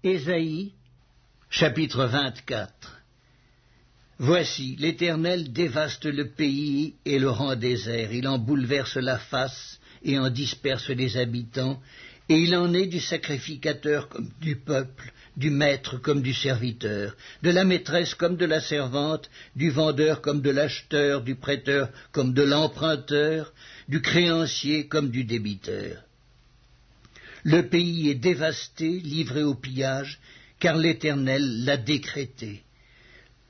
Ésaïe, chapitre 24. Voici, l'Éternel dévaste le pays et le rend désert. Il en bouleverse la face et en disperse les habitants, et il en est du sacrificateur comme du peuple, du maître comme du serviteur, de la maîtresse comme de la servante, du vendeur comme de l'acheteur, du prêteur comme de l'emprunteur, du créancier comme du débiteur. Le pays est dévasté, livré au pillage, car l'Éternel l'a décrété.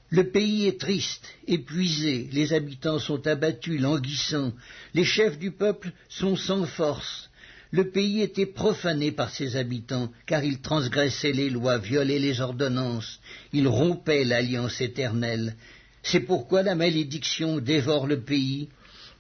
Le pays est triste, épuisé, les habitants sont abattus, languissants, les chefs du peuple sont sans force. Le pays était profané par ses habitants, car ils transgressaient les lois, violaient les ordonnances, ils rompaient l'alliance éternelle. C'est pourquoi la malédiction dévore le pays,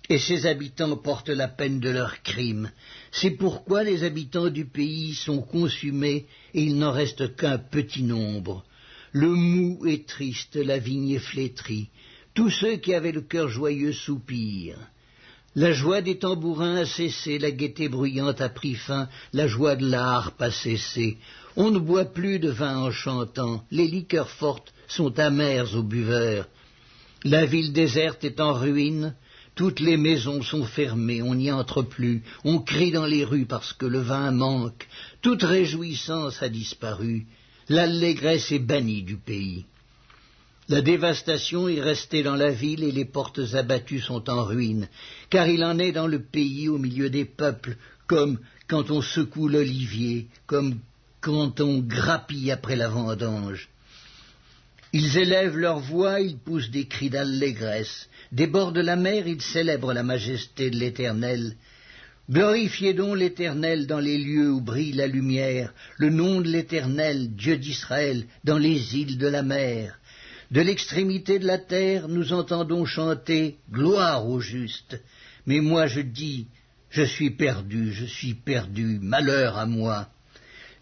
et ses habitants portent la peine de leurs crimes. C'est pourquoi les habitants du pays sont consumés, et il n'en reste qu'un petit nombre. Le mou est triste, la vigne est flétrie. Tous ceux qui avaient le cœur joyeux soupirent. La joie des tambourins a cessé, la gaieté bruyante a pris fin, la joie de la harpe a cessé. On ne boit plus de vin en chantant, les liqueurs fortes sont amères aux buveurs. La ville déserte est en ruine, toutes les maisons sont fermées, on n'y entre plus, on crie dans les rues parce que le vin manque, toute réjouissance a disparu. L'allégresse est bannie du pays. La dévastation est restée dans la ville et les portes abattues sont en ruine, car il en est dans le pays au milieu des peuples, comme quand on secoue l'olivier, comme quand on grappille après la vendange. Ils élèvent leur voix, ils poussent des cris d'allégresse. Des bords de la mer, ils célèbrent la majesté de l'Éternel. Glorifiez donc l'Éternel dans les lieux où brille la lumière, le nom de l'Éternel, Dieu d'Israël, dans les îles de la mer. De l'extrémité de la terre, nous entendons chanter « Gloire au juste ». Mais moi je dis « Je suis perdu, malheur à moi ».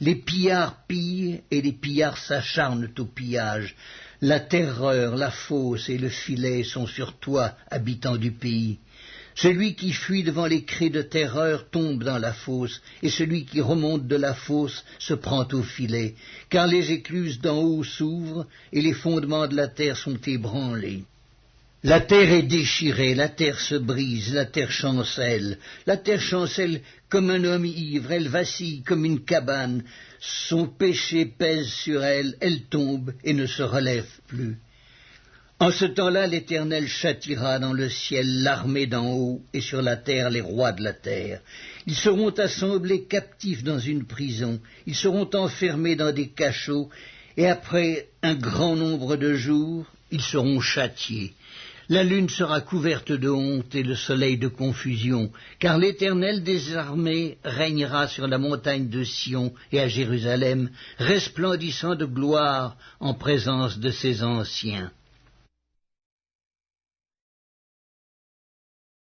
Les pillards pillent et les pillards s'acharnent au pillage. La terreur, la fosse et le filet sont sur toi, habitant du pays. Celui qui fuit devant les cris de terreur tombe dans la fosse, et celui qui remonte de la fosse se prend au filet, car les écluses d'en haut s'ouvrent, et les fondements de la terre sont ébranlés. La terre est déchirée, la terre se brise, la terre chancelle comme un homme ivre, elle vacille comme une cabane, son péché pèse sur elle, elle tombe et ne se relève plus. En ce temps-là, l'Éternel châtiera dans le ciel l'armée d'en haut et sur la terre les rois de la terre. Ils seront assemblés captifs dans une prison, ils seront enfermés dans des cachots, et après un grand nombre de jours, ils seront châtiés. La lune sera couverte de honte et le soleil de confusion, car l'Éternel des armées régnera sur la montagne de Sion et à Jérusalem, resplendissant de gloire en présence de ses anciens.